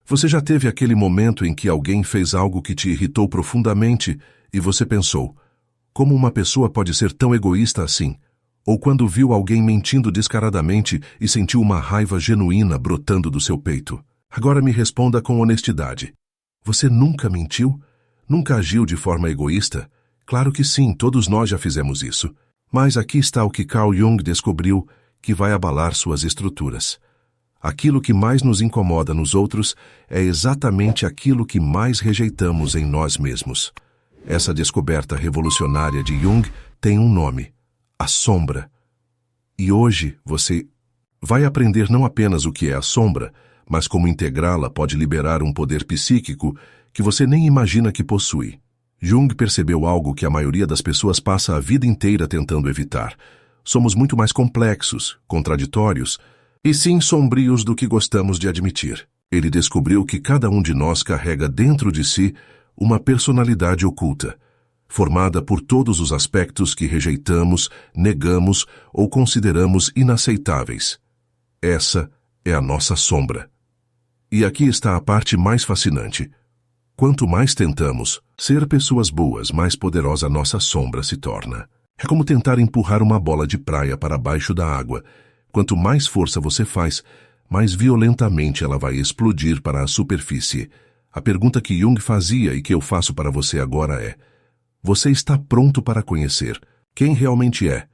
Você já teve aquele momento em que alguém fez algo que te irritou profundamente e você pensou, como uma pessoa pode ser tão egoísta assim? Ou quando viu alguém mentindo descaradamente e sentiu uma raiva genuína brotando do seu peito? Agora me responda com honestidade. Você nunca mentiu? Nunca agiu de forma egoísta? Claro que sim, todos nós já fizemos isso. Mas aqui está o que Carl Jung descobriu que vai abalar suas estruturas. Aquilo que mais nos incomoda nos outros é exatamente aquilo que mais rejeitamos em nós mesmos. Essa descoberta revolucionária de Jung tem um nome: a sombra. E hoje você vai aprender não apenas o que é a sombra, mas como integrá-la pode liberar um poder psíquico que você nem imagina que possui. Jung percebeu algo que a maioria das pessoas passa a vida inteira tentando evitar. Somos muito mais complexos, contraditórios e sim sombrios do que gostamos de admitir. Ele descobriu que cada um de nós carrega dentro de si uma personalidade oculta, formada por todos os aspectos que rejeitamos, negamos ou consideramos inaceitáveis. Essa é a nossa sombra. E aqui está a parte mais fascinante. Quanto mais tentamos ser pessoas boas, mais poderosa nossa sombra se torna. É como tentar empurrar uma bola de praia para baixo da água. Quanto mais força você faz, mais violentamente ela vai explodir para a superfície. A pergunta que Jung fazia e que eu faço para você agora é: você está pronto para conhecer quem realmente é?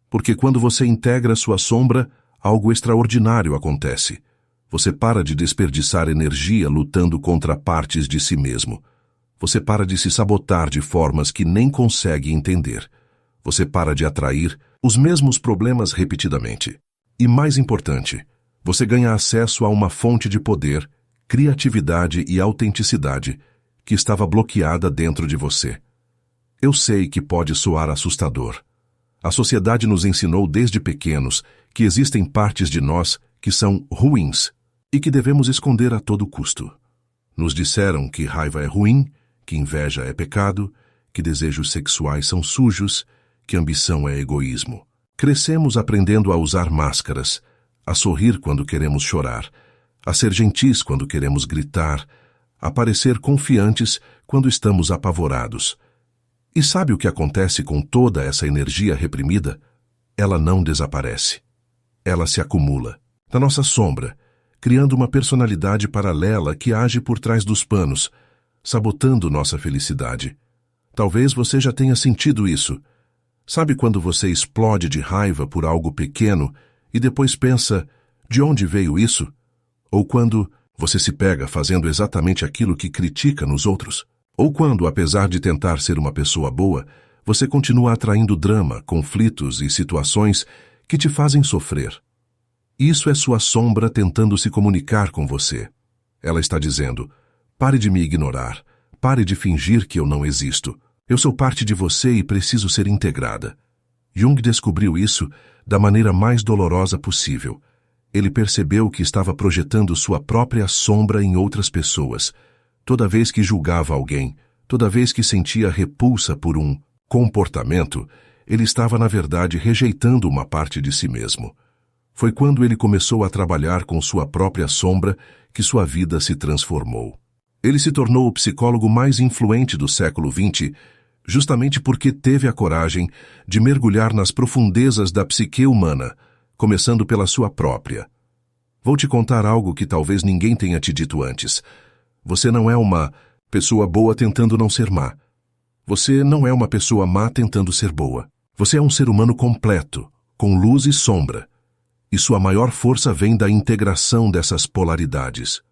Porque quando você integra sua sombra, algo extraordinário acontece. Você para de desperdiçar energia lutando contra partes de si mesmo. Você para de se sabotar de formas que nem consegue entender. Você para de atrair os mesmos problemas repetidamente. E mais importante, você ganha acesso a uma fonte de poder, criatividade e autenticidade que estava bloqueada dentro de você. Eu sei que pode soar assustador. A sociedade nos ensinou desde pequenos que existem partes de nós que são ruins e que devemos esconder a todo custo. Nos disseram que raiva é ruim, que inveja é pecado, que desejos sexuais são sujos, que ambição é egoísmo. Crescemos aprendendo a usar máscaras, a sorrir quando queremos chorar, a ser gentis quando queremos gritar, a parecer confiantes quando estamos apavorados. E sabe o que acontece com toda essa energia reprimida? Ela não desaparece. Ela se acumula na nossa sombra, criando uma personalidade paralela que age por trás dos panos, sabotando nossa felicidade. Talvez você já tenha sentido isso. Sabe quando você explode de raiva por algo pequeno e depois pensa, de onde veio isso? Ou quando você se pega fazendo exatamente aquilo que critica nos outros? Ou quando, apesar de tentar ser uma pessoa boa, você continua atraindo drama, conflitos e situações que te fazem sofrer? Isso é sua sombra tentando se comunicar com você. Ela está dizendo: pare de me ignorar, pare de fingir que eu não existo. Eu sou parte de você e preciso ser integrada. Jung descobriu isso da maneira mais dolorosa possível. Ele percebeu que estava projetando sua própria sombra em outras pessoas. Toda vez que julgava alguém, toda vez que sentia repulsa por um comportamento, ele estava, na verdade, rejeitando uma parte de si mesmo. Foi quando ele começou a trabalhar com sua própria sombra que sua vida se transformou. Ele se tornou o psicólogo mais influente do século XX, justamente porque teve a coragem de mergulhar nas profundezas da psique humana, começando pela sua própria. Vou te contar algo que talvez ninguém tenha te dito antes. Você não é uma pessoa boa tentando não ser má. Você não é uma pessoa má tentando ser boa. Você é um ser humano completo, com luz e sombra. E sua maior força vem da integração dessas polaridades.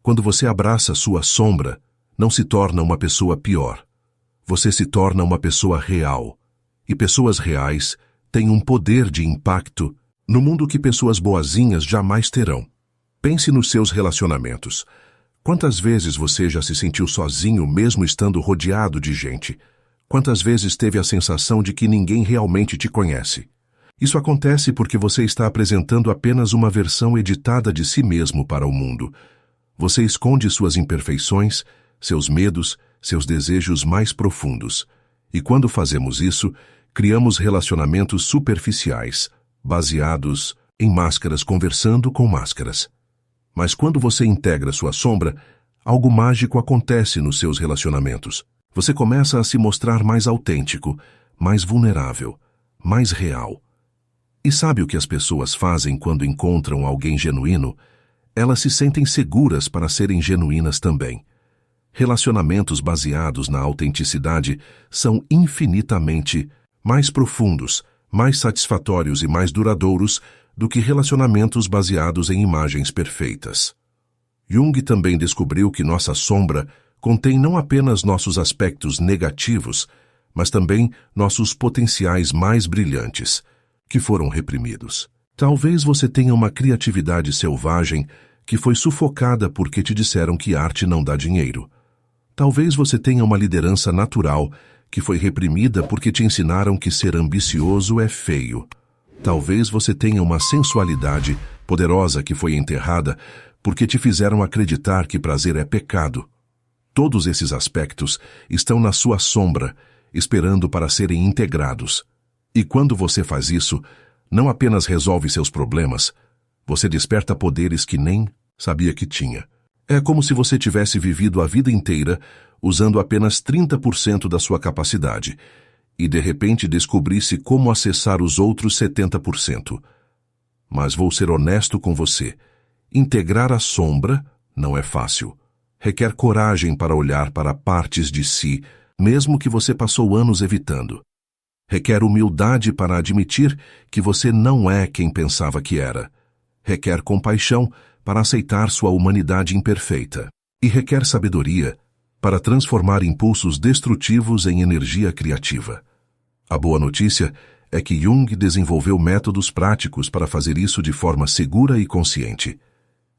Quando você abraça sua sombra, não se torna uma pessoa pior. Você se torna uma pessoa real. E pessoas reais têm um poder de impacto no mundo que pessoas boazinhas jamais terão. Pense nos seus relacionamentos. Quantas vezes você já se sentiu sozinho mesmo estando rodeado de gente? Quantas vezes teve a sensação de que ninguém realmente te conhece? Isso acontece porque você está apresentando apenas uma versão editada de si mesmo para o mundo. Você esconde suas imperfeições, seus medos, seus desejos mais profundos. E quando fazemos isso, criamos relacionamentos superficiais, baseados em máscaras conversando com máscaras. Mas quando você integra sua sombra, algo mágico acontece nos seus relacionamentos. Você começa a se mostrar mais autêntico, mais vulnerável, mais real. E sabe o que as pessoas fazem quando encontram alguém genuíno? Elas se sentem seguras para serem genuínas também. Relacionamentos baseados na autenticidade são infinitamente mais profundos, mais satisfatórios e mais duradouros do que relacionamentos baseados em imagens perfeitas. Jung também descobriu que nossa sombra contém não apenas nossos aspectos negativos, mas também nossos potenciais mais brilhantes, que foram reprimidos. Talvez você tenha uma criatividade selvagem que foi sufocada porque te disseram que arte não dá dinheiro. Talvez você tenha uma liderança natural que foi reprimida porque te ensinaram que ser ambicioso é feio. Talvez você tenha uma sensualidade poderosa que foi enterrada porque te fizeram acreditar que prazer é pecado. Todos esses aspectos estão na sua sombra, esperando para serem integrados. E quando você faz isso, não apenas resolve seus problemas, você desperta poderes que nem sabia que tinha. É como se você tivesse vivido a vida inteira usando apenas 30% da sua capacidade e de repente descobrisse como acessar os outros 70%. Mas vou ser honesto com você. Integrar a sombra não é fácil. Requer coragem para olhar para partes de si, mesmo que você passou anos evitando. Requer humildade para admitir que você não é quem pensava que era. Requer compaixão para aceitar sua humanidade imperfeita. E requer sabedoria para transformar impulsos destrutivos em energia criativa. A boa notícia é que Jung desenvolveu métodos práticos para fazer isso de forma segura e consciente.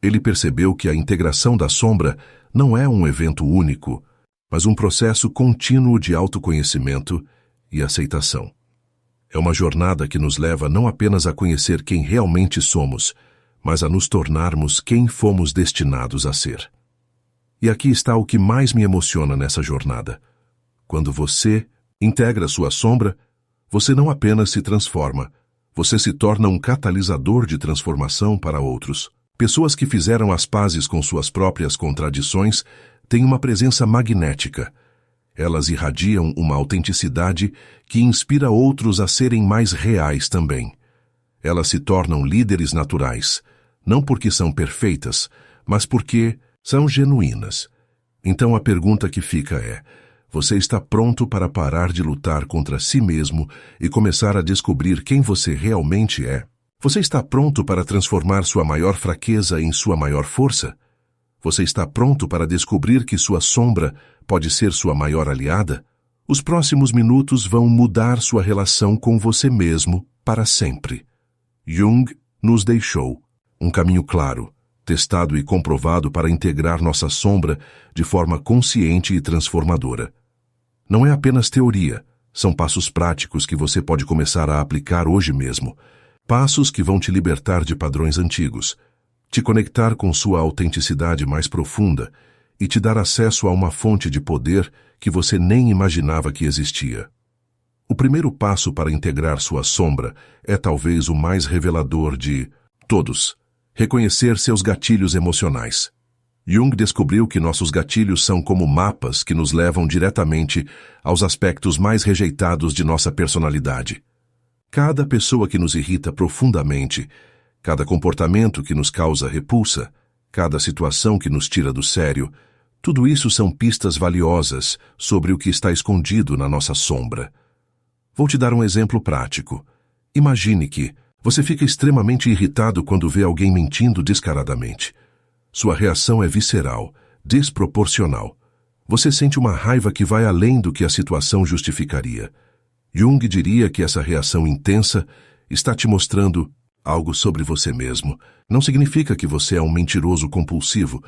Ele percebeu que a integração da sombra não é um evento único, mas um processo contínuo de autoconhecimento e aceitação. É uma jornada que nos leva não apenas a conhecer quem realmente somos, mas a nos tornarmos quem fomos destinados a ser. E aqui está o que mais me emociona nessa jornada. Quando você integra sua sombra, você não apenas se transforma, você se torna um catalisador de transformação para outros. Pessoas que fizeram as pazes com suas próprias contradições têm uma presença magnética. Elas irradiam uma autenticidade que inspira outros a serem mais reais também. Elas se tornam líderes naturais, não porque são perfeitas, mas porque são genuínas. Então a pergunta que fica é: você está pronto para parar de lutar contra si mesmo e começar a descobrir quem você realmente é? Você está pronto para transformar sua maior fraqueza em sua maior força? Você está pronto para descobrir que sua sombra pode ser sua maior aliada? Os próximos minutos vão mudar sua relação com você mesmo para sempre. Jung nos deixou um caminho claro, testado e comprovado para integrar nossa sombra de forma consciente e transformadora. Não é apenas teoria, são passos práticos que você pode começar a aplicar hoje mesmo. Passos que vão te libertar de padrões antigos, te conectar com sua autenticidade mais profunda e te dar acesso a uma fonte de poder que você nem imaginava que existia. O primeiro passo para integrar sua sombra é talvez o mais revelador de todos: reconhecer seus gatilhos emocionais. Jung descobriu que nossos gatilhos são como mapas que nos levam diretamente aos aspectos mais rejeitados de nossa personalidade. Cada pessoa que nos irrita profundamente, cada comportamento que nos causa repulsa, cada situação que nos tira do sério, tudo isso são pistas valiosas sobre o que está escondido na nossa sombra. Vou te dar um exemplo prático. Imagine que você fica extremamente irritado quando vê alguém mentindo descaradamente. Sua reação é visceral, desproporcional. Você sente uma raiva que vai além do que a situação justificaria. Jung diria que essa reação intensa está te mostrando algo sobre você mesmo. Não significa que você é um mentiroso compulsivo,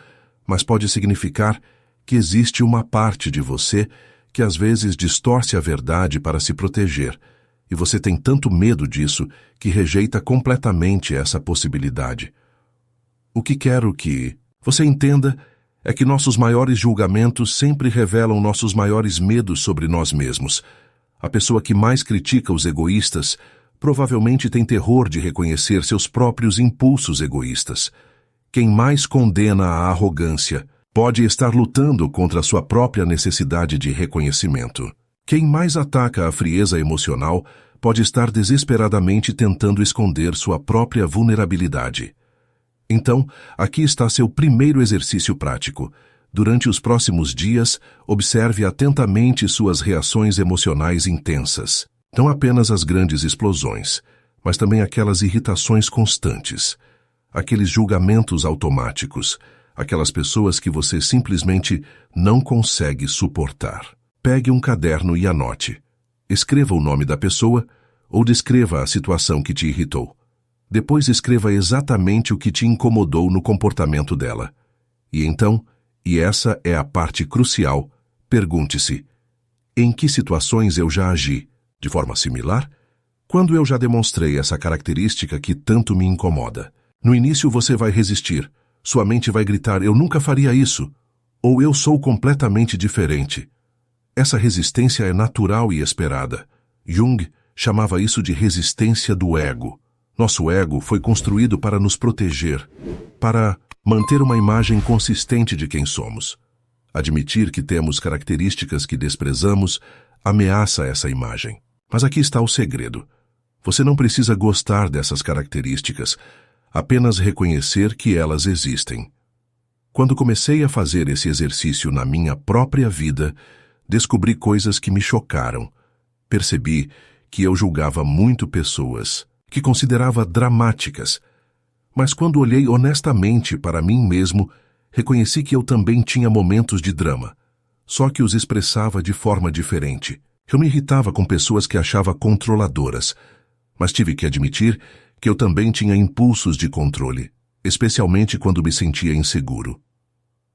mas pode significar que existe uma parte de você que às vezes distorce a verdade para se proteger, e você tem tanto medo disso que rejeita completamente essa possibilidade. O que quero que você entenda é que nossos maiores julgamentos sempre revelam nossos maiores medos sobre nós mesmos. A pessoa que mais critica os egoístas provavelmente tem terror de reconhecer seus próprios impulsos egoístas. Quem mais condena a arrogância pode estar lutando contra sua própria necessidade de reconhecimento. Quem mais ataca a frieza emocional pode estar desesperadamente tentando esconder sua própria vulnerabilidade. Então, aqui está seu primeiro exercício prático. Durante os próximos dias, observe atentamente suas reações emocionais intensas. Não apenas as grandes explosões, mas também aquelas irritações constantes, aqueles julgamentos automáticos, aquelas pessoas que você simplesmente não consegue suportar. Pegue um caderno e anote. Escreva o nome da pessoa ou descreva a situação que te irritou. Depois escreva exatamente o que te incomodou no comportamento dela. E então, e essa é a parte crucial, pergunte-se: em que situações eu já agi de forma similar? Quando eu já demonstrei essa característica que tanto me incomoda? No início você vai resistir. Sua mente vai gritar: eu nunca faria isso, ou eu sou completamente diferente. Essa resistência é natural e esperada. Jung chamava isso de resistência do ego. Nosso ego foi construído para nos proteger, para manter uma imagem consistente de quem somos. Admitir que temos características que desprezamos ameaça essa imagem. Mas aqui está o segredo. Você não precisa gostar dessas características, apenas reconhecer que elas existem. Quando comecei a fazer esse exercício na minha própria vida, descobri coisas que me chocaram. Percebi que eu julgava muito pessoas, que considerava dramáticas. Mas quando olhei honestamente para mim mesmo, reconheci que eu também tinha momentos de drama, só que os expressava de forma diferente. Eu me irritava com pessoas que achava controladoras, mas tive que admitir que eu também tinha impulsos de controle, especialmente quando me sentia inseguro.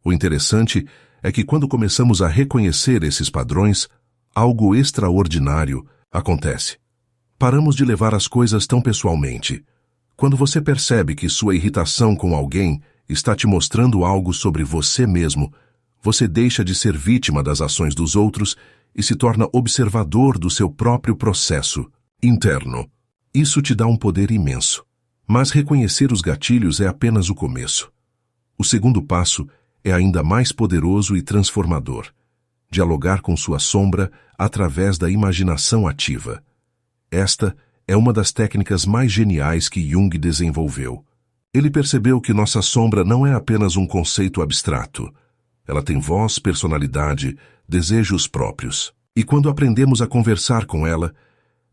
O interessante é que quando começamos a reconhecer esses padrões, algo extraordinário acontece. Paramos de levar as coisas tão pessoalmente. Quando você percebe que sua irritação com alguém está te mostrando algo sobre você mesmo, você deixa de ser vítima das ações dos outros e se torna observador do seu próprio processo interno. Isso te dá um poder imenso. Mas reconhecer os gatilhos é apenas o começo. O segundo passo é ainda mais poderoso e transformador: dialogar com sua sombra através da imaginação ativa. Esta é uma das técnicas mais geniais que Jung desenvolveu. Ele percebeu que nossa sombra não é apenas um conceito abstrato. Ela tem voz, personalidade, desejos próprios. E quando aprendemos a conversar com ela,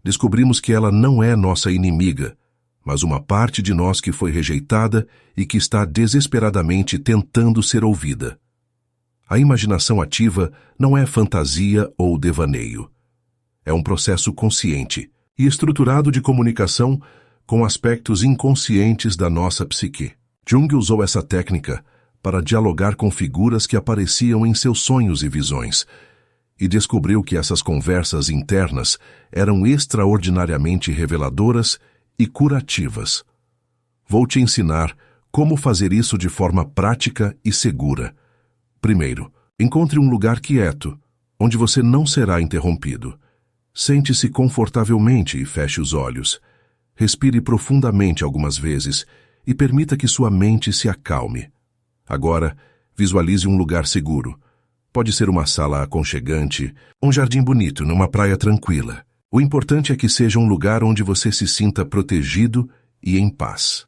descobrimos que ela não é nossa inimiga, mas uma parte de nós que foi rejeitada e que está desesperadamente tentando ser ouvida. A imaginação ativa não é fantasia ou devaneio. É um processo consciente e estruturado de comunicação com aspectos inconscientes da nossa psique. Jung usou essa técnica para dialogar com figuras que apareciam em seus sonhos e visões, e descobriu que essas conversas internas eram extraordinariamente reveladoras e curativas. Vou te ensinar como fazer isso de forma prática e segura. Primeiro, encontre um lugar quieto, onde você não será interrompido. Sente-se confortavelmente e feche os olhos. Respire profundamente algumas vezes e permita que sua mente se acalme. Agora, visualize um lugar seguro. Pode ser uma sala aconchegante, um jardim bonito numa praia tranquila. O importante é que seja um lugar onde você se sinta protegido e em paz.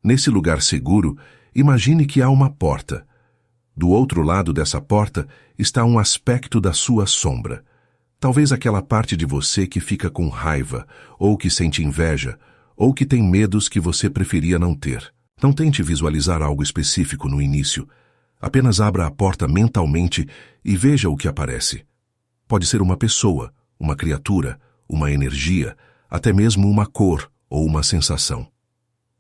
Nesse lugar seguro, imagine que há uma porta. Do outro lado dessa porta está um aspecto da sua sombra. Talvez aquela parte de você que fica com raiva, ou que sente inveja, ou que tem medos que você preferia não ter. Não tente visualizar algo específico no início. Apenas abra a porta mentalmente e veja o que aparece. Pode ser uma pessoa, uma criatura, uma energia, até mesmo uma cor ou uma sensação.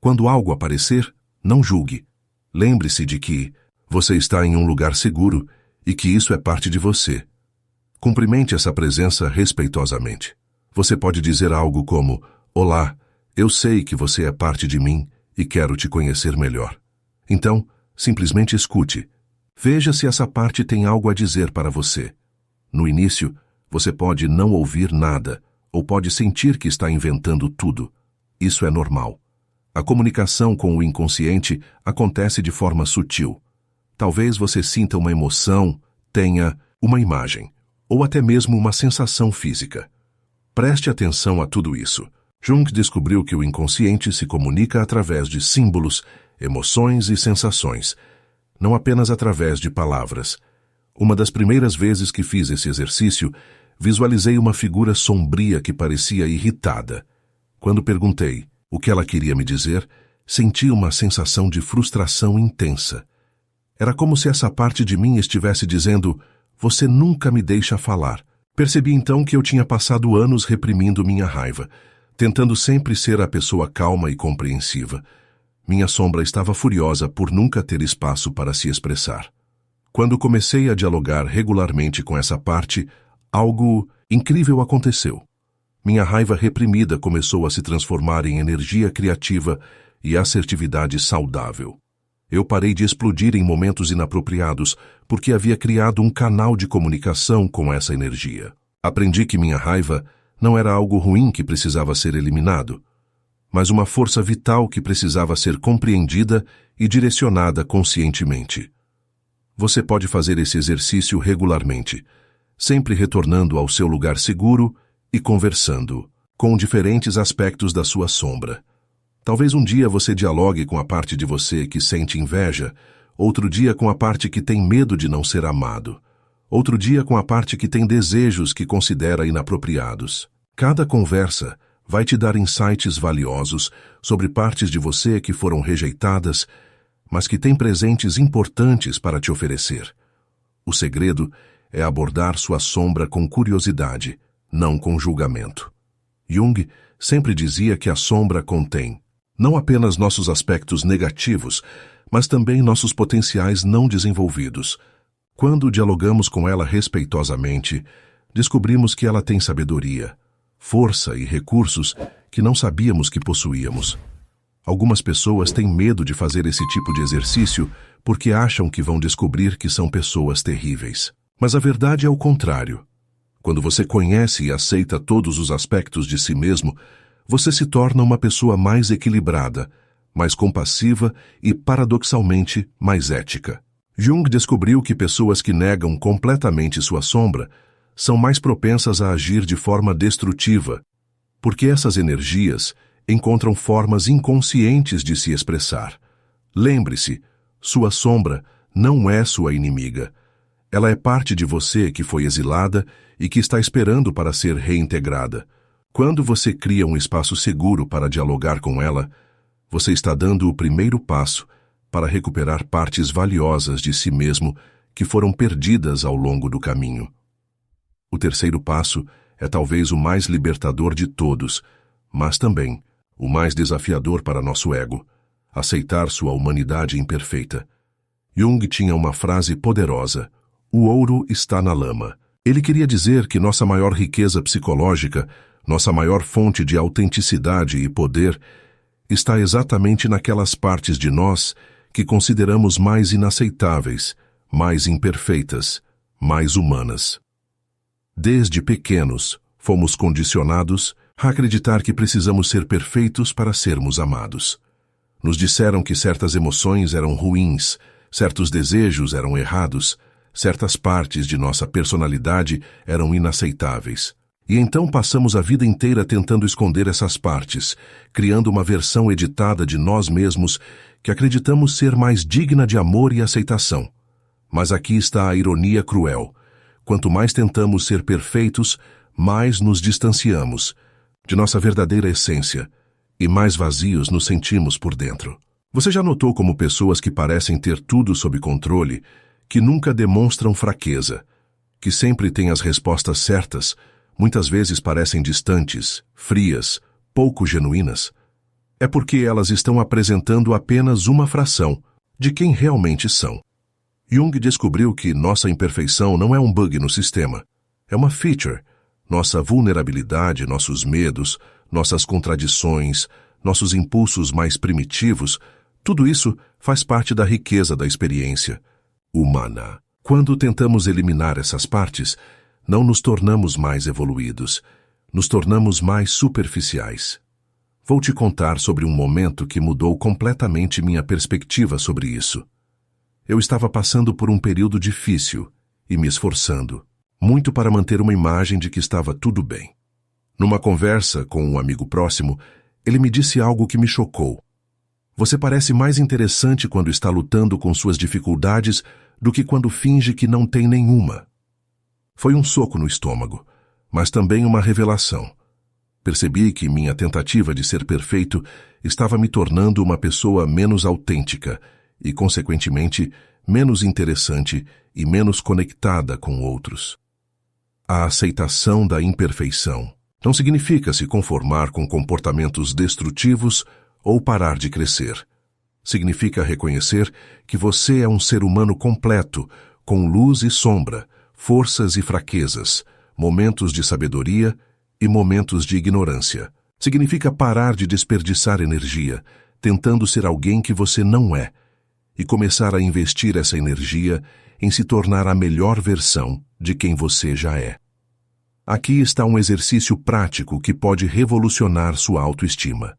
Quando algo aparecer, não julgue. Lembre-se de que você está em um lugar seguro e que isso é parte de você. Cumprimente essa presença respeitosamente. Você pode dizer algo como: "Olá, eu sei que você é parte de mim e quero te conhecer melhor." Então, simplesmente escute. Veja se essa parte tem algo a dizer para você. No início, você pode não ouvir nada ou pode sentir que está inventando tudo. Isso é normal. A comunicação com o inconsciente acontece de forma sutil. Talvez você sinta uma emoção, tenha uma imagem, ou até mesmo uma sensação física. Preste atenção a tudo isso. Jung descobriu que o inconsciente se comunica através de símbolos, emoções e sensações, não apenas através de palavras. Uma das primeiras vezes que fiz esse exercício, visualizei uma figura sombria que parecia irritada. Quando perguntei o que ela queria me dizer, senti uma sensação de frustração intensa. Era como se essa parte de mim estivesse dizendo: "Você nunca me deixa falar." Percebi então que eu tinha passado anos reprimindo minha raiva, tentando sempre ser a pessoa calma e compreensiva. Minha sombra estava furiosa por nunca ter espaço para se expressar. Quando comecei a dialogar regularmente com essa parte, algo incrível aconteceu. Minha raiva reprimida começou a se transformar em energia criativa e assertividade saudável. Eu parei de explodir em momentos inapropriados porque havia criado um canal de comunicação com essa energia. Aprendi que minha raiva não era algo ruim que precisava ser eliminado, mas uma força vital que precisava ser compreendida e direcionada conscientemente. Você pode fazer esse exercício regularmente, sempre retornando ao seu lugar seguro e conversando com diferentes aspectos da sua sombra. Talvez um dia você dialogue com a parte de você que sente inveja, outro dia com a parte que tem medo de não ser amado, outro dia com a parte que tem desejos que considera inapropriados. Cada conversa vai te dar insights valiosos sobre partes de você que foram rejeitadas, mas que têm presentes importantes para te oferecer. O segredo é abordar sua sombra com curiosidade, não com julgamento. Jung sempre dizia que a sombra contém não apenas nossos aspectos negativos, mas também nossos potenciais não desenvolvidos. Quando dialogamos com ela respeitosamente, descobrimos que ela tem sabedoria, força e recursos que não sabíamos que possuíamos. Algumas pessoas têm medo de fazer esse tipo de exercício porque acham que vão descobrir que são pessoas terríveis. Mas a verdade é o contrário. Quando você conhece e aceita todos os aspectos de si mesmo, você se torna uma pessoa mais equilibrada, mais compassiva e, paradoxalmente, mais ética. Jung descobriu que pessoas que negam completamente sua sombra são mais propensas a agir de forma destrutiva, porque essas energias encontram formas inconscientes de se expressar. Lembre-se, sua sombra não é sua inimiga. Ela é parte de você que foi exilada e que está esperando para ser reintegrada. Quando você cria um espaço seguro para dialogar com ela, você está dando o primeiro passo para recuperar partes valiosas de si mesmo que foram perdidas ao longo do caminho. O terceiro passo é talvez o mais libertador de todos, mas também o mais desafiador para nosso ego: aceitar sua humanidade imperfeita. Jung tinha uma frase poderosa: "O ouro está na lama." Ele queria dizer que nossa maior riqueza psicológica, nossa maior fonte de autenticidade e poder, está exatamente naquelas partes de nós que consideramos mais inaceitáveis, mais imperfeitas, mais humanas. Desde pequenos, fomos condicionados a acreditar que precisamos ser perfeitos para sermos amados. Nos disseram que certas emoções eram ruins, certos desejos eram errados, certas partes de nossa personalidade eram inaceitáveis. E então passamos a vida inteira tentando esconder essas partes, criando uma versão editada de nós mesmos que acreditamos ser mais digna de amor e aceitação. Mas aqui está a ironia cruel. Quanto mais tentamos ser perfeitos, mais nos distanciamos de nossa verdadeira essência e mais vazios nos sentimos por dentro. Você já notou como pessoas que parecem ter tudo sob controle, que nunca demonstram fraqueza, que sempre têm as respostas certas, muitas vezes parecem distantes, frias, pouco genuínas? É porque elas estão apresentando apenas uma fração de quem realmente são. Jung descobriu que nossa imperfeição não é um bug no sistema, é uma feature. Nossa vulnerabilidade, nossos medos, nossas contradições, nossos impulsos mais primitivos, tudo isso faz parte da riqueza da experiência humana. Quando tentamos eliminar essas partes, não nos tornamos mais evoluídos, nos tornamos mais superficiais. Vou te contar sobre um momento que mudou completamente minha perspectiva sobre isso. Eu estava passando por um período difícil e me esforçando muito para manter uma imagem de que estava tudo bem. Numa conversa com um amigo próximo, ele me disse algo que me chocou. Você parece mais interessante quando está lutando com suas dificuldades do que quando finge que não tem nenhuma. Foi um soco no estômago, mas também uma revelação. Percebi que minha tentativa de ser perfeito estava me tornando uma pessoa menos autêntica e, consequentemente, menos interessante e menos conectada com outros. A aceitação da imperfeição não significa se conformar com comportamentos destrutivos ou parar de crescer. Significa reconhecer que você é um ser humano completo, com luz e sombra, forças e fraquezas, momentos de sabedoria e momentos de ignorância. Significa parar de desperdiçar energia, tentando ser alguém que você não é, e começar a investir essa energia em se tornar a melhor versão de quem você já é. Aqui está um exercício prático que pode revolucionar sua autoestima.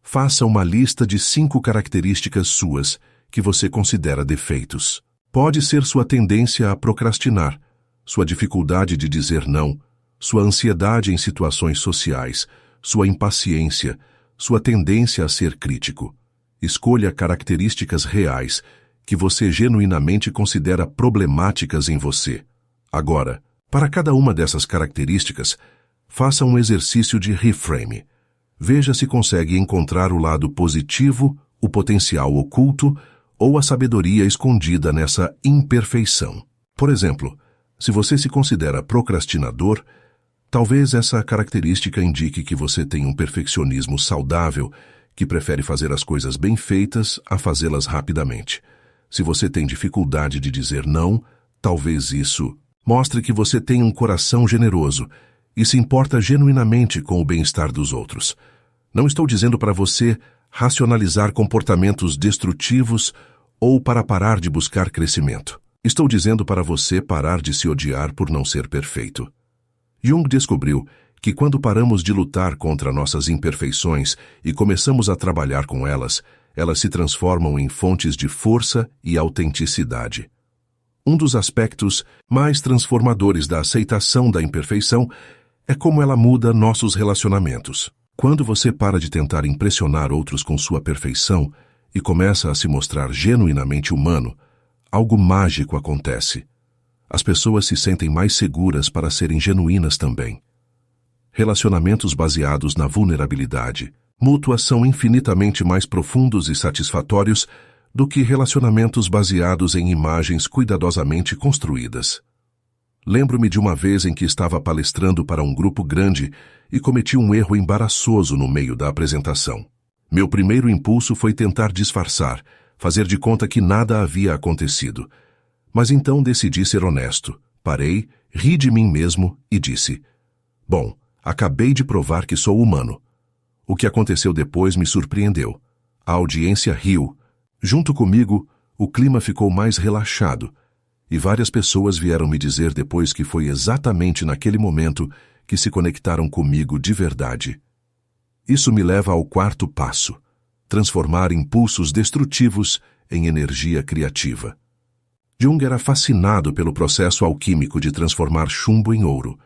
Faça uma lista de 5 características suas que você considera defeitos. Pode ser sua tendência a procrastinar, sua dificuldade de dizer não, sua ansiedade em situações sociais, sua impaciência, sua tendência a ser crítico. Escolha características reais que você genuinamente considera problemáticas em você. Agora, para cada uma dessas características, faça um exercício de reframe. Veja se consegue encontrar o lado positivo, o potencial oculto ou a sabedoria escondida nessa imperfeição. Por exemplo, se você se considera procrastinador, talvez essa característica indique que você tem um perfeccionismo saudável, que prefere fazer as coisas bem feitas a fazê-las rapidamente. Se você tem dificuldade de dizer não, talvez isso mostre que você tem um coração generoso e se importa genuinamente com o bem-estar dos outros. Não estou dizendo para você racionalizar comportamentos destrutivos ou para parar de buscar crescimento. Estou dizendo para você parar de se odiar por não ser perfeito. Jung descobriu que quando paramos de lutar contra nossas imperfeições e começamos a trabalhar com elas, elas se transformam em fontes de força e autenticidade. Um dos aspectos mais transformadores da aceitação da imperfeição é como ela muda nossos relacionamentos. Quando você para de tentar impressionar outros com sua perfeição e começa a se mostrar genuinamente humano, algo mágico acontece. As pessoas se sentem mais seguras para serem genuínas também. Relacionamentos baseados na vulnerabilidade mútua são infinitamente mais profundos e satisfatórios do que relacionamentos baseados em imagens cuidadosamente construídas. Lembro-me de uma vez em que estava palestrando para um grupo grande e cometi um erro embaraçoso no meio da apresentação. Meu primeiro impulso foi tentar disfarçar, fazer de conta que nada havia acontecido. Mas então decidi ser honesto. Parei, ri de mim mesmo e disse: "Bom, acabei de provar que sou humano." O que aconteceu depois me surpreendeu. A audiência riu. Junto comigo, o clima ficou mais relaxado, e várias pessoas vieram me dizer depois que foi exatamente naquele momento que se conectaram comigo de verdade. Isso me leva ao 4º passo: transformar impulsos destrutivos em energia criativa. Jung era fascinado pelo processo alquímico de transformar chumbo em ouro,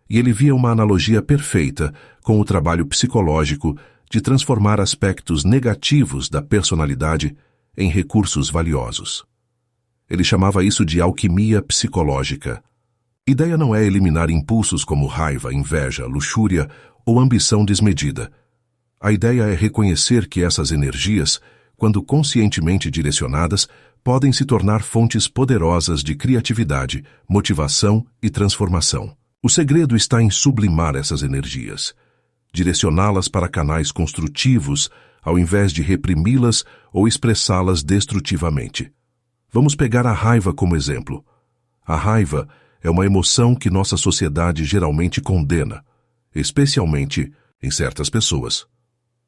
e ele via uma analogia perfeita com o trabalho psicológico de transformar aspectos negativos da personalidade em recursos valiosos. Ele chamava isso de alquimia psicológica. Ideia não é eliminar impulsos como raiva, inveja, luxúria ou ambição desmedida. A ideia é reconhecer que essas energias, quando conscientemente direcionadas, podem se tornar fontes poderosas de criatividade, motivação e transformação. O segredo está em sublimar essas energias, direcioná-las para canais construtivos, ao invés de reprimi-las ou expressá-las destrutivamente. Vamos pegar a raiva como exemplo. A raiva é uma emoção que nossa sociedade geralmente condena, especialmente em certas pessoas.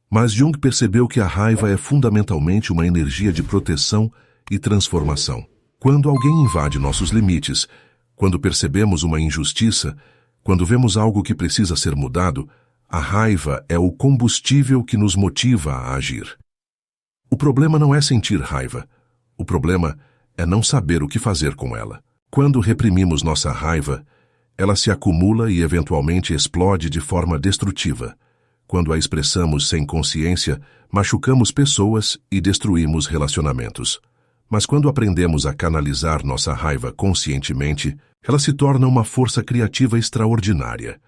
Mas Jung percebeu que a raiva é fundamentalmente uma energia de proteção e transformação. Quando alguém invade nossos limites, quando percebemos uma injustiça, quando vemos algo que precisa ser mudado, A raiva é o combustível que nos motiva a agir. O problema não é sentir raiva. O problema é não saber o que fazer com ela. Quando reprimimos nossa raiva, ela se acumula e eventualmente explode de forma destrutiva. Quando a expressamos sem consciência, machucamos pessoas e destruímos relacionamentos. Mas quando aprendemos a canalizar nossa raiva conscientemente, ela se torna uma força criativa extraordinária.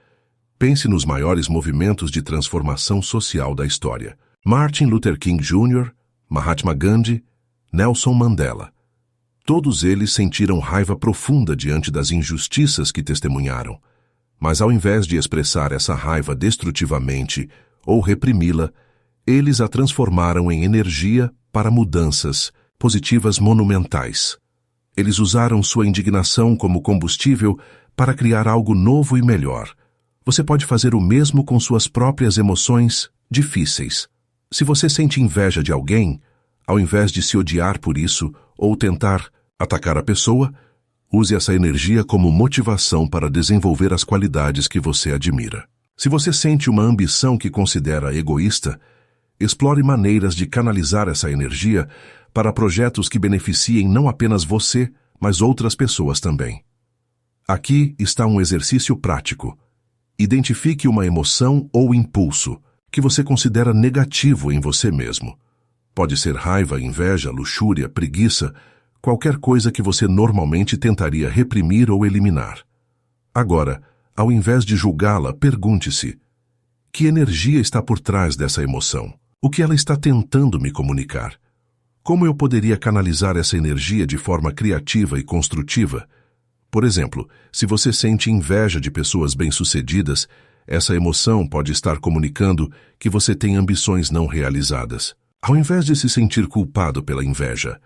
Pense nos maiores movimentos de transformação social da história. Martin Luther King Jr., Mahatma Gandhi, Nelson Mandela. Todos eles sentiram raiva profunda diante das injustiças que testemunharam. Mas ao invés de expressar essa raiva destrutivamente ou reprimi-la, eles a transformaram em energia para mudanças positivas monumentais. Eles usaram sua indignação como combustível para criar algo novo e melhor. Você pode fazer o mesmo com suas próprias emoções difíceis. Se você sente inveja de alguém, ao invés de se odiar por isso ou tentar atacar a pessoa, use essa energia como motivação para desenvolver as qualidades que você admira. Se você sente uma ambição que considera egoísta, explore maneiras de canalizar essa energia para projetos que beneficiem não apenas você, mas outras pessoas também. Aqui está um exercício prático. Identifique uma emoção ou impulso que você considera negativo em você mesmo. Pode ser raiva, inveja, luxúria, preguiça, qualquer coisa que você normalmente tentaria reprimir ou eliminar. Agora, ao invés de julgá-la, pergunte-se: que energia está por trás dessa emoção? O que ela está tentando me comunicar? Como eu poderia canalizar essa energia de forma criativa e construtiva? Por exemplo, se você sente inveja de pessoas bem-sucedidas, essa emoção pode estar comunicando que você tem ambições não realizadas. Ao invés de se sentir culpado pela inveja,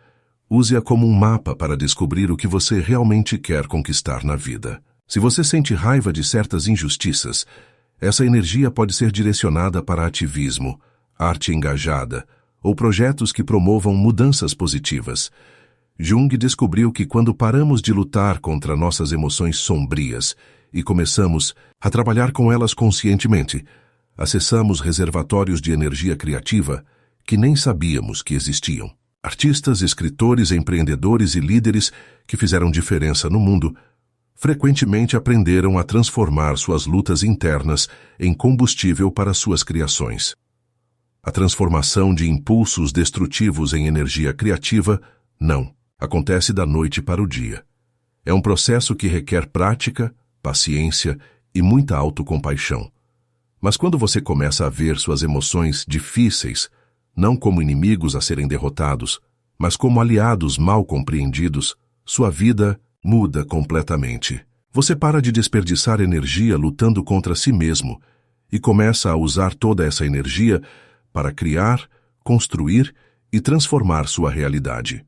use-a como um mapa para descobrir o que você realmente quer conquistar na vida. Se você sente raiva de certas injustiças, essa energia pode ser direcionada para ativismo, arte engajada ou projetos que promovam mudanças positivas. Jung descobriu que quando paramos de lutar contra nossas emoções sombrias e começamos a trabalhar com elas conscientemente, acessamos reservatórios de energia criativa que nem sabíamos que existiam. Artistas, escritores, empreendedores e líderes que fizeram diferença no mundo frequentemente aprenderam a transformar suas lutas internas em combustível para suas criações. A transformação de impulsos destrutivos em energia criativa não acontece da noite para o dia. É um processo que requer prática, paciência e muita autocompaixão. Mas quando você começa a ver suas emoções difíceis, não como inimigos a serem derrotados, mas como aliados mal compreendidos, sua vida muda completamente. Você para de desperdiçar energia lutando contra si mesmo e começa a usar toda essa energia para criar, construir e transformar sua realidade.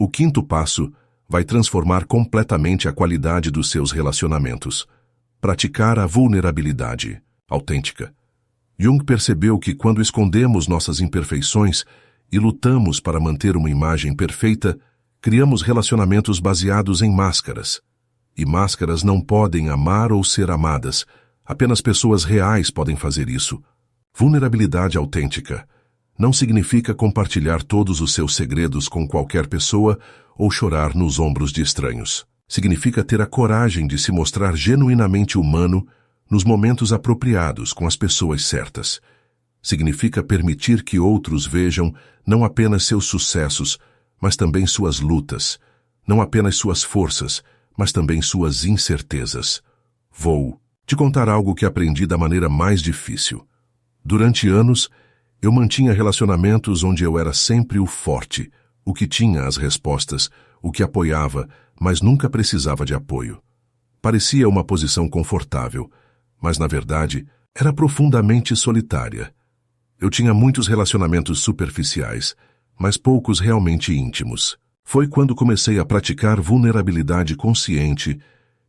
O quinto passo vai transformar completamente a qualidade dos seus relacionamentos. Praticar a vulnerabilidade autêntica. Jung percebeu que quando escondemos nossas imperfeições e lutamos para manter uma imagem perfeita, criamos relacionamentos baseados em máscaras. E máscaras não podem amar ou ser amadas. Apenas pessoas reais podem fazer isso. Vulnerabilidade autêntica não significa compartilhar todos os seus segredos com qualquer pessoa ou chorar nos ombros de estranhos. Significa ter a coragem de se mostrar genuinamente humano nos momentos apropriados com as pessoas certas. Significa permitir que outros vejam não apenas seus sucessos, mas também suas lutas, não apenas suas forças, mas também suas incertezas. Vou te contar algo que aprendi da maneira mais difícil. Durante anos, eu mantinha relacionamentos onde eu era sempre o forte, o que tinha as respostas, o que apoiava, mas nunca precisava de apoio. Parecia uma posição confortável, mas na verdade era profundamente solitária. Eu tinha muitos relacionamentos superficiais, mas poucos realmente íntimos. Foi quando comecei a praticar vulnerabilidade consciente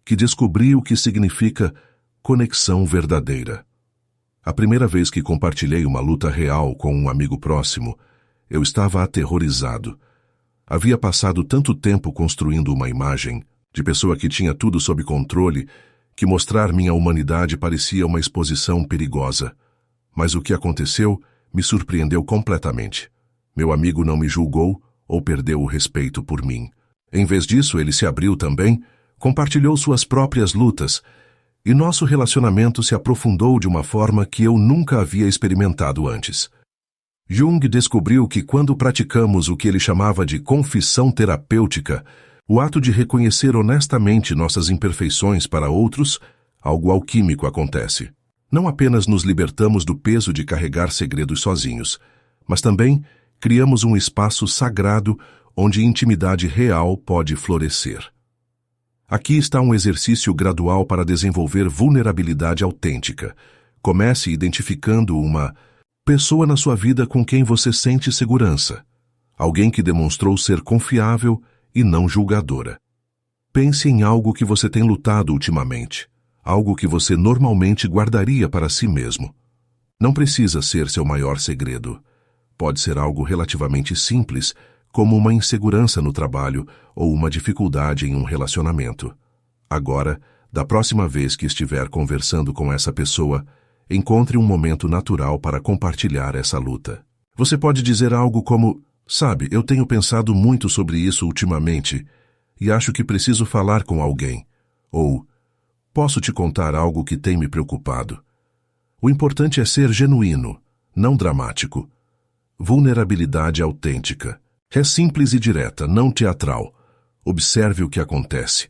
que descobri o que significa conexão verdadeira. A primeira vez que compartilhei uma luta real com um amigo próximo, eu estava aterrorizado. Havia passado tanto tempo construindo uma imagem de pessoa que tinha tudo sob controle que mostrar minha humanidade parecia uma exposição perigosa. Mas o que aconteceu me surpreendeu completamente. Meu amigo não me julgou ou perdeu o respeito por mim. Em vez disso, ele se abriu também, compartilhou suas próprias lutas, e nosso relacionamento se aprofundou de uma forma que eu nunca havia experimentado antes. Jung descobriu que quando praticamos o que ele chamava de confissão terapêutica, o ato de reconhecer honestamente nossas imperfeições para outros, algo alquímico acontece. Não apenas nos libertamos do peso de carregar segredos sozinhos, mas também criamos um espaço sagrado onde intimidade real pode florescer. Aqui está um exercício gradual para desenvolver vulnerabilidade autêntica. Comece identificando uma pessoa na sua vida com quem você sente segurança. Alguém que demonstrou ser confiável e não julgadora. Pense em algo que você tem lutado ultimamente. Algo que você normalmente guardaria para si mesmo. Não precisa ser seu maior segredo. Pode ser algo relativamente simples, como uma insegurança no trabalho ou uma dificuldade em um relacionamento. Agora, da próxima vez que estiver conversando com essa pessoa, encontre um momento natural para compartilhar essa luta. Você pode dizer algo como: "Sabe, eu tenho pensado muito sobre isso ultimamente e acho que preciso falar com alguém." Ou: "Posso te contar algo que tem me preocupado." O importante é ser genuíno, não dramático. Vulnerabilidade autêntica. É simples e direta, não teatral. Observe o que acontece.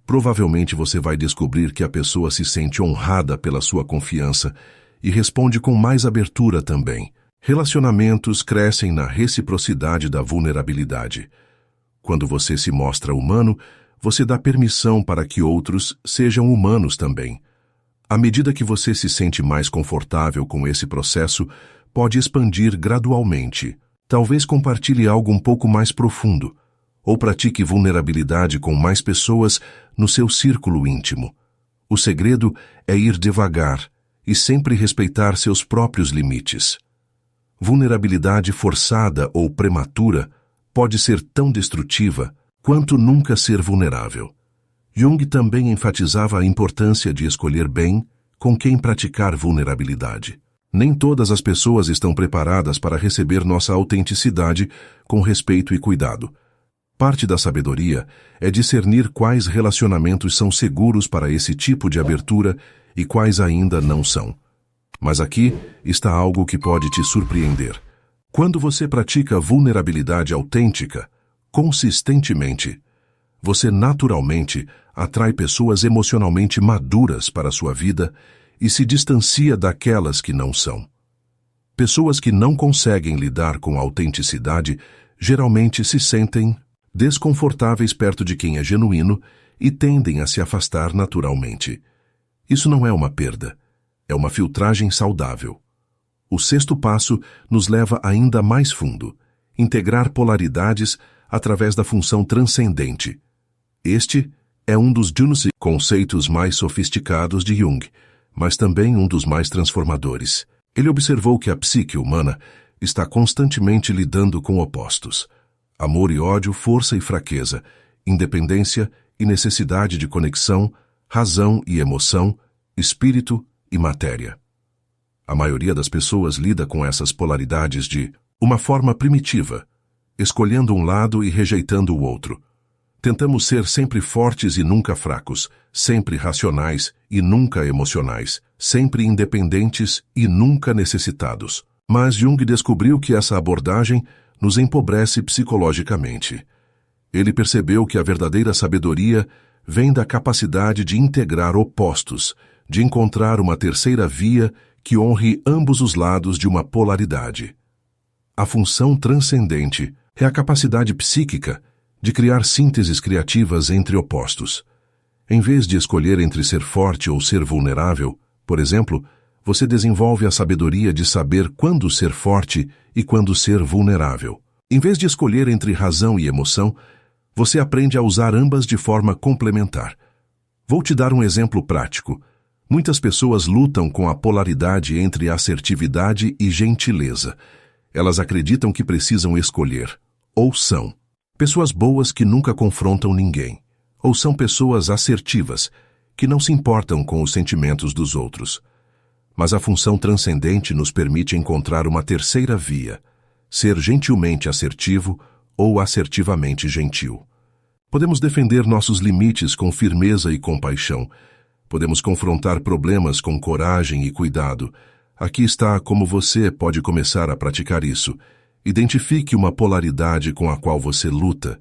Provavelmente você vai descobrir que a pessoa se sente honrada pela sua confiança e responde com mais abertura também. Relacionamentos crescem na reciprocidade da vulnerabilidade. Quando você se mostra humano, você dá permissão para que outros sejam humanos também. À medida que você se sente mais confortável com esse processo, pode expandir gradualmente. Talvez compartilhe algo um pouco mais profundo, ou pratique vulnerabilidade com mais pessoas no seu círculo íntimo. O segredo é ir devagar e sempre respeitar seus próprios limites. Vulnerabilidade forçada ou prematura pode ser tão destrutiva quanto nunca ser vulnerável. Jung também enfatizava a importância de escolher bem com quem praticar vulnerabilidade. Nem todas as pessoas estão preparadas para receber nossa autenticidade com respeito e cuidado. Parte da sabedoria é discernir quais relacionamentos são seguros para esse tipo de abertura e quais ainda não são. Mas aqui está algo que pode te surpreender. Quando você pratica vulnerabilidade autêntica, consistentemente, você naturalmente atrai pessoas emocionalmente maduras para a sua vida e se distancia daquelas que não são. Pessoas que não conseguem lidar com a autenticidade geralmente se sentem desconfortáveis perto de quem é genuíno e tendem a se afastar naturalmente. Isso não é uma perda, é uma filtragem saudável. O sexto passo nos leva ainda mais fundo: integrar polaridades através da função transcendente. Este é um dos conceitos mais sofisticados de Jung, mas também um dos mais transformadores. Ele observou que a psique humana está constantemente lidando com opostos: amor e ódio, força e fraqueza, independência e necessidade de conexão, razão e emoção, espírito e matéria. A maioria das pessoas lida com essas polaridades de uma forma primitiva, escolhendo um lado e rejeitando o outro. Tentamos ser sempre fortes e nunca fracos, sempre racionais e nunca emocionais, sempre independentes e nunca necessitados. Mas Jung descobriu que essa abordagem nos empobrece psicologicamente. Ele percebeu que a verdadeira sabedoria vem da capacidade de integrar opostos, de encontrar uma terceira via que honre ambos os lados de uma polaridade. A função transcendente é a capacidade psíquica de criar sínteses criativas entre opostos. Em vez de escolher entre ser forte ou ser vulnerável, por exemplo, você desenvolve a sabedoria de saber quando ser forte e quando ser vulnerável. Em vez de escolher entre razão e emoção, você aprende a usar ambas de forma complementar. Vou te dar um exemplo prático. Muitas pessoas lutam com a polaridade entre assertividade e gentileza. Elas acreditam que precisam escolher. Ou são pessoas boas que nunca confrontam ninguém, ou são pessoas assertivas, que não se importam com os sentimentos dos outros. Mas a função transcendente nos permite encontrar uma terceira via, ser gentilmente assertivo ou assertivamente gentil. Podemos defender nossos limites com firmeza e compaixão. Podemos confrontar problemas com coragem e cuidado. Aqui está como você pode começar a praticar isso. Identifique uma polaridade com a qual você luta.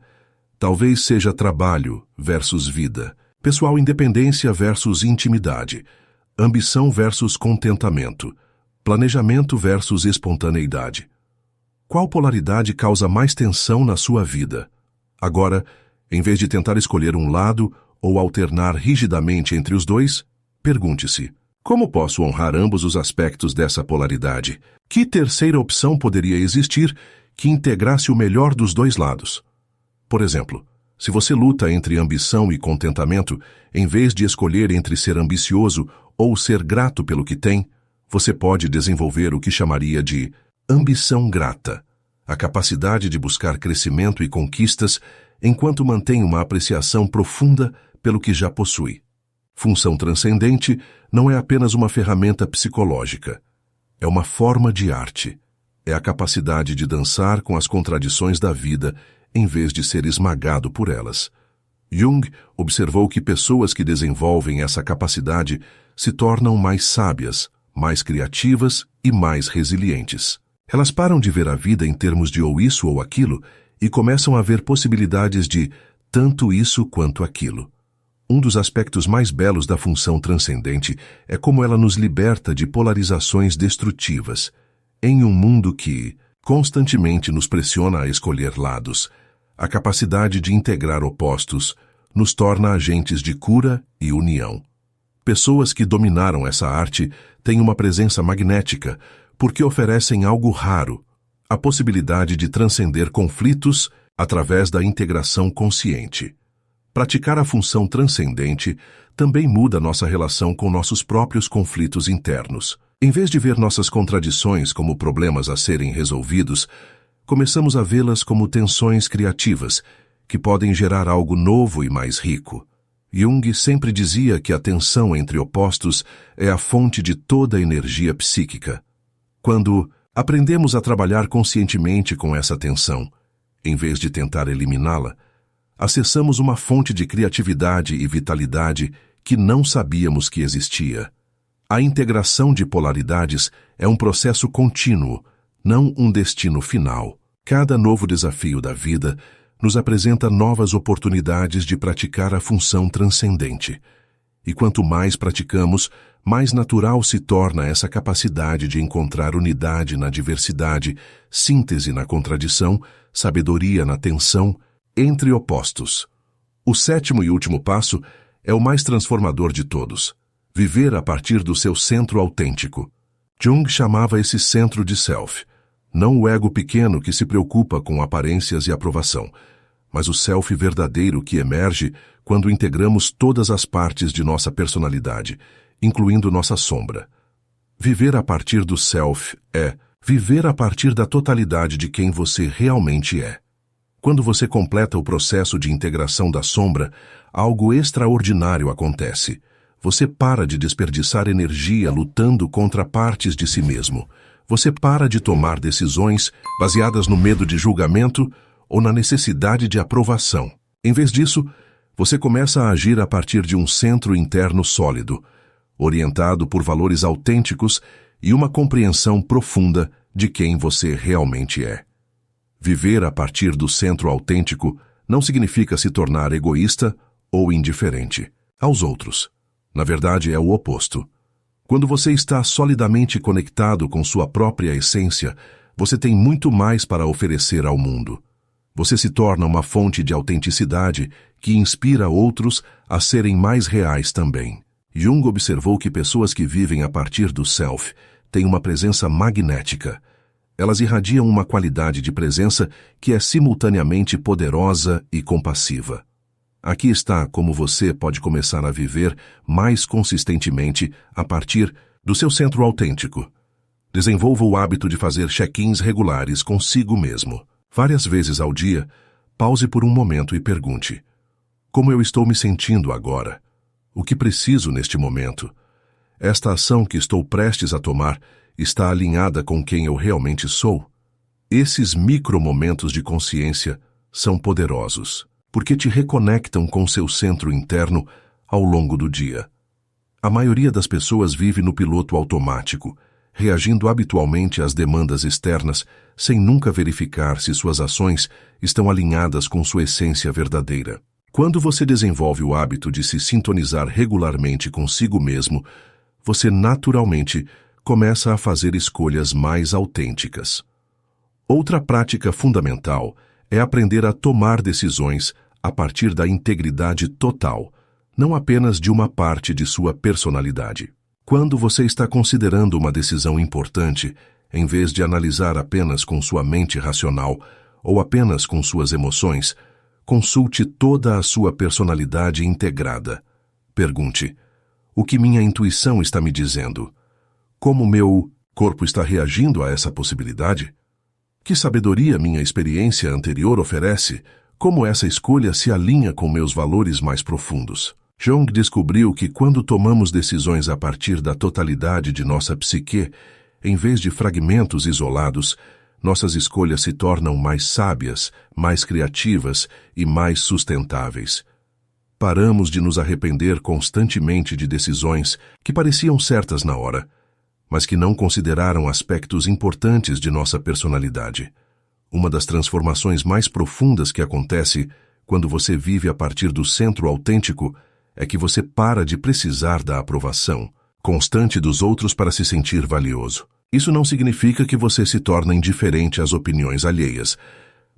Talvez seja trabalho versus vida, pessoal independência versus intimidade, ambição versus contentamento, planejamento versus espontaneidade. Qual polaridade causa mais tensão na sua vida? Agora, em vez de tentar escolher um lado ou alternar rigidamente entre os dois, pergunte-se: como posso honrar ambos os aspectos dessa polaridade? Que terceira opção poderia existir que integrasse o melhor dos dois lados? Por exemplo, se você luta entre ambição e contentamento, em vez de escolher entre ser ambicioso ou ser grato pelo que tem, você pode desenvolver o que chamaria de ambição grata, a capacidade de buscar crescimento e conquistas enquanto mantém uma apreciação profunda pelo que já possui. Função transcendente não é apenas uma ferramenta psicológica. É uma forma de arte. É a capacidade de dançar com as contradições da vida em vez de ser esmagado por elas. Jung observou que pessoas que desenvolvem essa capacidade se tornam mais sábias, mais criativas e mais resilientes. Elas param de ver a vida em termos de ou isso ou aquilo e começam a ver possibilidades de tanto isso quanto aquilo. Um dos aspectos mais belos da função transcendente é como ela nos liberta de polarizações destrutivas. Em um mundo que constantemente nos pressiona a escolher lados, a capacidade de integrar opostos nos torna agentes de cura e união. Pessoas que dominaram essa arte têm uma presença magnética porque oferecem algo raro, a possibilidade de transcender conflitos através da integração consciente. Praticar a função transcendente também muda nossa relação com nossos próprios conflitos internos. Em vez de ver nossas contradições como problemas a serem resolvidos, começamos a vê-las como tensões criativas, que podem gerar algo novo e mais rico. Jung sempre dizia que a tensão entre opostos é a fonte de toda a energia psíquica. Quando aprendemos a trabalhar conscientemente com essa tensão, em vez de tentar eliminá-la, acessamos uma fonte de criatividade e vitalidade que não sabíamos que existia. A integração de polaridades é um processo contínuo, não um destino final. Cada novo desafio da vida nos apresenta novas oportunidades de praticar a função transcendente. E quanto mais praticamos, mais natural se torna essa capacidade de encontrar unidade na diversidade, síntese na contradição, sabedoria na tensão, entre opostos. O sétimo e último passo é o mais transformador de todos: viver a partir do seu centro autêntico. Jung chamava esse centro de self, não o ego pequeno que se preocupa com aparências e aprovação, mas o self verdadeiro que emerge quando integramos todas as partes de nossa personalidade, incluindo nossa sombra. Viver a partir do self é viver a partir da totalidade de quem você realmente é. Quando você completa o processo de integração da sombra, algo extraordinário acontece. Você para de desperdiçar energia lutando contra partes de si mesmo. Você para de tomar decisões baseadas no medo de julgamento ou na necessidade de aprovação. Em vez disso, você começa a agir a partir de um centro interno sólido, orientado por valores autênticos e uma compreensão profunda de quem você realmente é. Viver a partir do centro autêntico não significa se tornar egoísta ou indiferente aos outros. Na verdade, é o oposto. Quando você está solidamente conectado com sua própria essência, você tem muito mais para oferecer ao mundo. Você se torna uma fonte de autenticidade que inspira outros a serem mais reais também. Jung observou que pessoas que vivem a partir do self têm uma presença magnética. Elas irradiam uma qualidade de presença que é simultaneamente poderosa e compassiva. Aqui está como você pode começar a viver mais consistentemente a partir do seu centro autêntico. Desenvolva o hábito de fazer check-ins regulares consigo mesmo. Várias vezes ao dia, pause por um momento e pergunte: como eu estou me sentindo agora? o que preciso neste momento. Esta ação que estou prestes a tomar está alinhada com quem eu realmente sou. Esses micromomentos de consciência são poderosos, porque te reconectam com seu centro interno ao longo do dia. A maioria das pessoas vive no piloto automático, reagindo habitualmente às demandas externas, sem nunca verificar se suas ações estão alinhadas com sua essência verdadeira. Quando você desenvolve o hábito de se sintonizar regularmente consigo mesmo, você naturalmente começa a fazer escolhas mais autênticas. Outra prática fundamental é aprender a tomar decisões a partir da integridade total, não apenas de uma parte de sua personalidade. Quando você está considerando uma decisão importante, em vez de analisar apenas com sua mente racional ou apenas com suas emoções, consulte toda a sua personalidade integrada. Pergunte: o que minha intuição está me dizendo? Como meu corpo está reagindo a essa possibilidade? Que sabedoria minha experiência anterior oferece? Como essa escolha se alinha com meus valores mais profundos? Jung descobriu que quando tomamos decisões a partir da totalidade de nossa psique, em vez de fragmentos isolados, nossas escolhas se tornam mais sábias, mais criativas e mais sustentáveis. Paramos de nos arrepender constantemente de decisões que pareciam certas na hora, mas que não consideraram aspectos importantes de nossa personalidade. Uma das transformações mais profundas que acontece quando você vive a partir do centro autêntico é que você para de precisar da aprovação constante dos outros para se sentir valioso. Isso não significa que você se torna indiferente às opiniões alheias,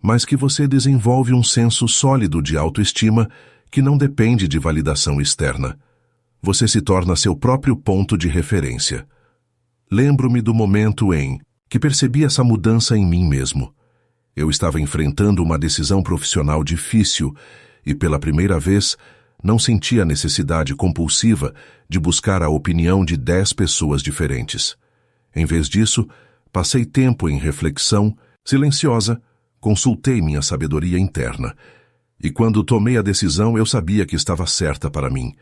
mas que você desenvolve um senso sólido de autoestima que não depende de validação externa. Você se torna seu próprio ponto de referência. Lembro-me do momento em que percebi essa mudança em mim mesmo. Eu estava enfrentando uma decisão profissional difícil e, pela primeira vez, não senti a necessidade compulsiva de buscar a opinião de 10 pessoas diferentes. Em vez disso, passei tempo em reflexão, silenciosa, consultei minha sabedoria interna. E quando tomei a decisão, eu sabia que estava certa para mim,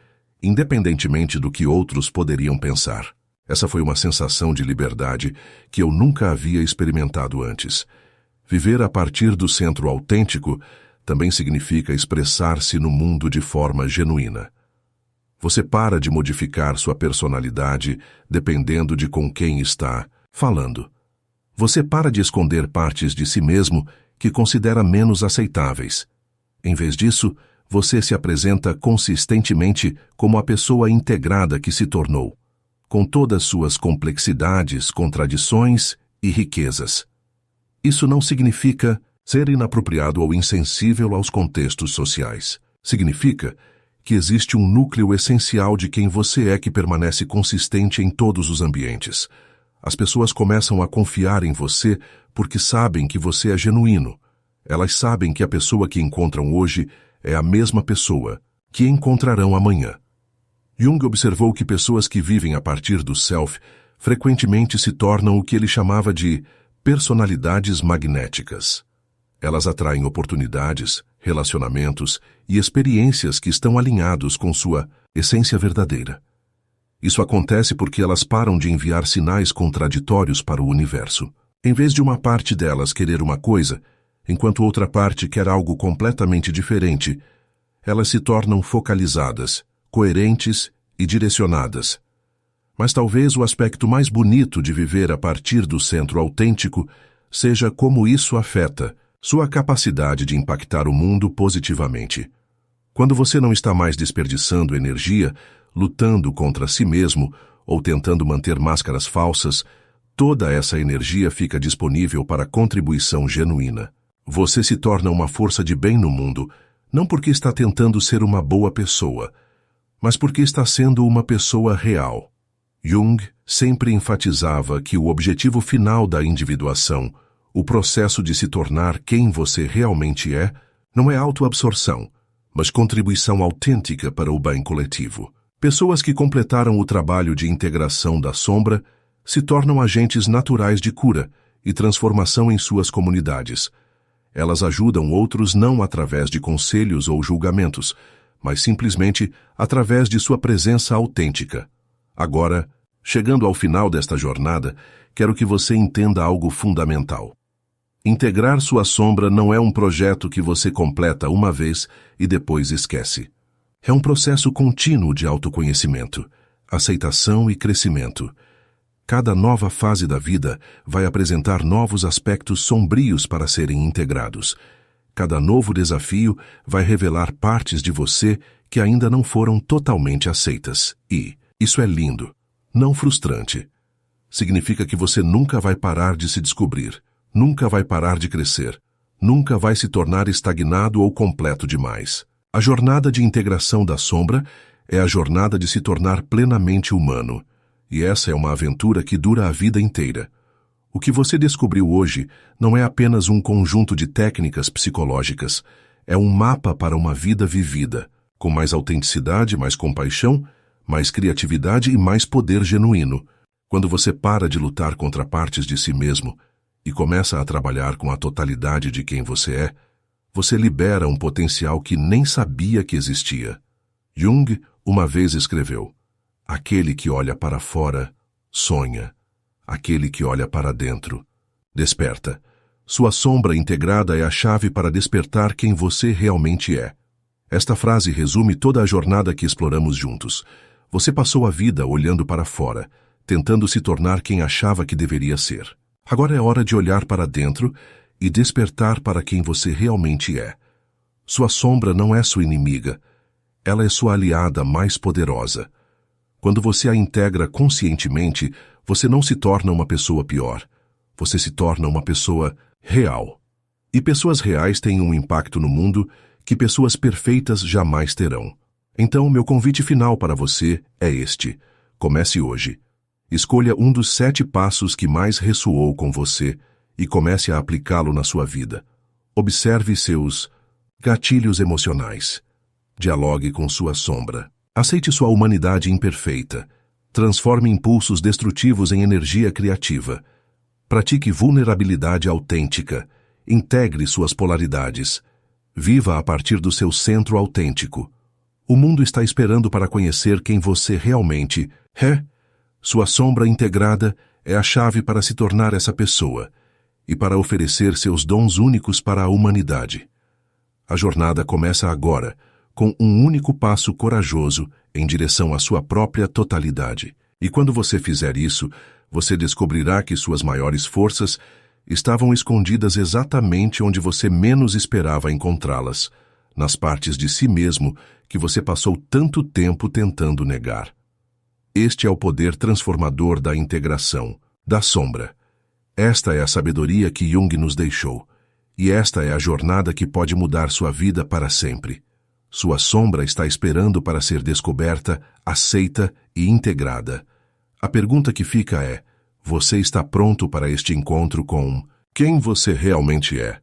independentemente do que outros poderiam pensar. Essa foi uma sensação de liberdade que eu nunca havia experimentado antes. Viver a partir do centro autêntico também significa expressar-se no mundo de forma genuína. Você para de modificar sua personalidade dependendo de com quem está falando. Você para de esconder partes de si mesmo que considera menos aceitáveis. Em vez disso, você se apresenta consistentemente como a pessoa integrada que se tornou, com todas suas complexidades, contradições e riquezas. Isso não significa ser inapropriado ou insensível aos contextos sociais. Significa que existe um núcleo essencial de quem você é que permanece consistente em todos os ambientes. As pessoas começam a confiar em você porque sabem que você é genuíno. Elas sabem que a pessoa que encontram hoje é a mesma pessoa que encontrarão amanhã. Jung observou que pessoas que vivem a partir do self frequentemente se tornam o que ele chamava de personalidades magnéticas. Elas atraem oportunidades, relacionamentos e experiências que estão alinhados com sua essência verdadeira. Isso acontece porque elas param de enviar sinais contraditórios para o universo. Em vez de uma parte delas querer uma coisa, enquanto outra parte quer algo completamente diferente, elas se tornam focalizadas, coerentes e direcionadas. Mas talvez o aspecto mais bonito de viver a partir do centro autêntico seja como isso afeta sua capacidade de impactar o mundo positivamente. Quando você não está mais desperdiçando energia, lutando contra si mesmo ou tentando manter máscaras falsas, toda essa energia fica disponível para contribuição genuína. Você se torna uma força de bem no mundo, não porque está tentando ser uma boa pessoa, mas porque está sendo uma pessoa real. Jung sempre enfatizava que o objetivo final da individuação, o processo de se tornar quem você realmente é, não é autoabsorção, mas contribuição autêntica para o bem coletivo. Pessoas que completaram o trabalho de integração da sombra se tornam agentes naturais de cura e transformação em suas comunidades. Elas ajudam outros não através de conselhos ou julgamentos, mas simplesmente através de sua presença autêntica. Agora, chegando ao final desta jornada, quero que você entenda algo fundamental. Integrar sua sombra não é um projeto que você completa uma vez e depois esquece. É um processo contínuo de autoconhecimento, aceitação e crescimento. Cada nova fase da vida vai apresentar novos aspectos sombrios para serem integrados. Cada novo desafio vai revelar partes de você que ainda não foram totalmente aceitas. E isso é lindo, não frustrante. Significa que você nunca vai parar de se descobrir, nunca vai parar de crescer, nunca vai se tornar estagnado ou completo demais. A jornada de integração da sombra é a jornada de se tornar plenamente humano. E essa é uma aventura que dura a vida inteira. O que você descobriu hoje não é apenas um conjunto de técnicas psicológicas, é um mapa para uma vida vivida, com mais autenticidade, mais compaixão, mais criatividade e mais poder genuíno. Quando você para de lutar contra partes de si mesmo e começa a trabalhar com a totalidade de quem você é, você libera um potencial que nem sabia que existia. Jung uma vez escreveu: aquele que olha para fora, sonha. Aquele que olha para dentro, desperta. Sua sombra integrada é a chave para despertar quem você realmente é. Esta frase resume toda a jornada que exploramos juntos. Você passou a vida olhando para fora, tentando se tornar quem achava que deveria ser. Agora é hora de olhar para dentro e despertar para quem você realmente é. Sua sombra não é sua inimiga. Ela é sua aliada mais poderosa. Quando você a integra conscientemente, você não se torna uma pessoa pior. Você se torna uma pessoa real. E pessoas reais têm um impacto no mundo que pessoas perfeitas jamais terão. Então, meu convite final para você é este. Comece hoje. Escolha um dos 7 passos que mais ressoou com você e comece a aplicá-lo na sua vida. Observe seus gatilhos emocionais. Dialogue com sua sombra. Aceite sua humanidade imperfeita. Transforme impulsos destrutivos em energia criativa. Pratique vulnerabilidade autêntica. Integre suas polaridades. Viva a partir do seu centro autêntico. O mundo está esperando para conhecer quem você realmente é. Sua sombra integrada é a chave para se tornar essa pessoa e para oferecer seus dons únicos para a humanidade. A jornada começa agora, com um único passo corajoso em direção à sua própria totalidade. E quando você fizer isso, você descobrirá que suas maiores forças estavam escondidas exatamente onde você menos esperava encontrá-las, nas partes de si mesmo que você passou tanto tempo tentando negar. Este é o poder transformador da integração, da sombra. Esta é a sabedoria que Jung nos deixou, e esta é a jornada que pode mudar sua vida para sempre. Sua sombra está esperando para ser descoberta, aceita e integrada. A pergunta que fica é: você está pronto para este encontro com quem você realmente é?